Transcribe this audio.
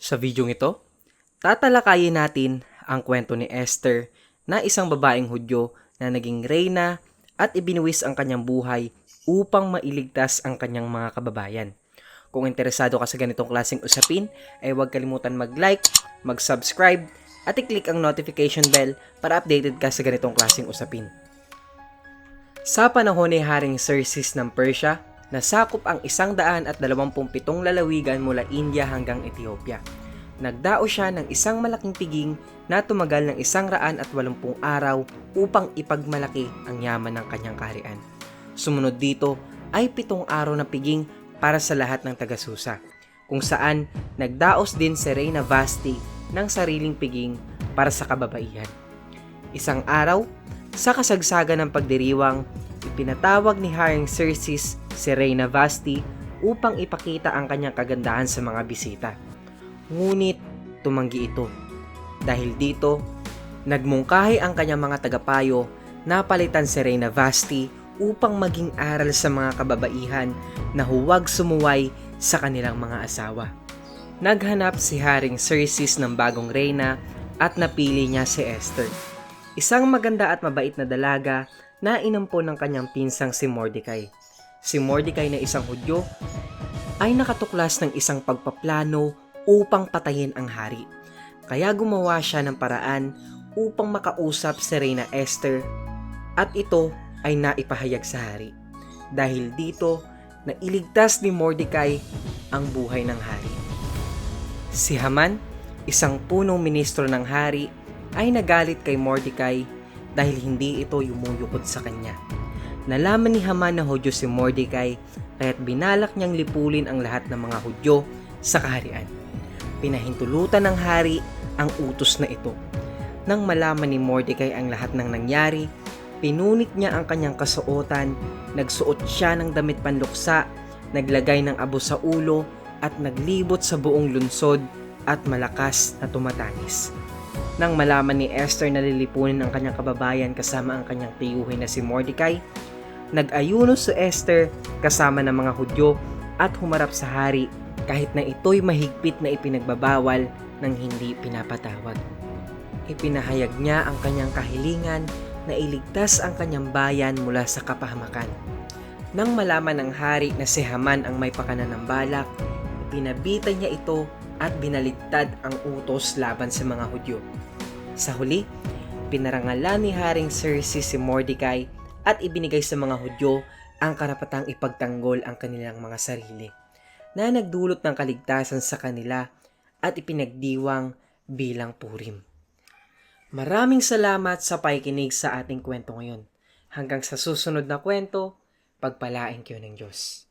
Sa videong ito, tatalakayin natin ang kwento ni Esther na isang babaeng Hudyo na naging reyna at ibinuwis ang kanyang buhay upang mailigtas ang kanyang mga kababayan. Kung interesado ka sa ganitong klaseng usapin, ay huwag kalimutan mag-like, mag-subscribe, at i-click ang notification bell para updated ka sa ganitong klaseng usapin. Sa panahon ni Haring Xerxes ng Persia, nasakop ang 127 lalawigan mula India hanggang Ethiopia. Nagdao siya ng isang malaking piging na tumagal ng 180 araw upang ipagmalaki ang yaman ng kanyang kaharian. Sumunod dito ay 7 araw na piging para sa lahat ng taga-Susa, kung saan nagdaos din si Reyna Vashti ng sariling piging para sa kababaihan. Isang araw, sa kasagsagan ng pagdiriwang, ipinatawag ni Haring Xerxes si Reyna Vashti upang ipakita ang kanyang kagandahan sa mga bisita. Ngunit tumanggi ito. Dahil dito, nagmungkahi ang kanyang mga tagapayo na palitan si Reyna Vashti upang maging aral sa mga kababaihan na huwag sumuway sa kanilang mga asawa. Naghanap si Haring Xerxes ng bagong reyna at napili niya si Esther, isang maganda at mabait na dalaga na inampon ng kanyang pinsang si Mordecai. Si Mordecai na isang Hudyo ay nakatuklas ng isang pagpaplano upang patayin ang hari. Kaya gumawa siya ng paraan upang makausap si Reyna Esther at ito ay naipahayag sa hari. Dahil dito, nailigtas ni Mordecai ang buhay ng hari. Si Haman, isang punong ministro ng hari, ay nagalit kay Mordecai dahil hindi ito yumuyukod sa kanya. Nalaman ni Haman na Hudyo si Mordecai kaya't binalak niyang lipulin ang lahat ng mga Hudyo sa kaharian. Pinahintulutan ng hari ang utos na ito. Nang malaman ni Mordecai ang lahat ng nangyari, pinunit niya ang kanyang kasuotan, nagsuot siya ng damit panluksa, naglagay ng abo sa ulo at naglibot sa buong lunsod at malakas na tumatanis. Nang malaman ni Esther na lilipunin ang kanyang kababayan kasama ang kanyang tiyuhin na si Mordecai, nag-ayuno si Esther kasama ng mga Hudyo at humarap sa hari kahit na ito'y mahigpit na ipinagbabawal ng hindi pinapatawag. Ipinahayag niya ang kanyang kahilingan na iligtas ang kanyang bayan mula sa kapahamakan. Nang malaman ng hari na si Haman ang may pakanan ng balak, ipinabitan niya ito at binaligtad ang utos laban sa mga Hudyo. Sa huli, pinarangalan ni Haring Xerxes si Mordecai at ibinigay sa mga Hudyo ang karapatang ipagtanggol ang kanilang mga sarili, na nagdulot ng kaligtasan sa kanila at ipinagdiwang bilang Purim. Maraming salamat sa pakikinig sa ating kwento ngayon. Hanggang sa susunod na kwento, pagpalain kayo ng Diyos.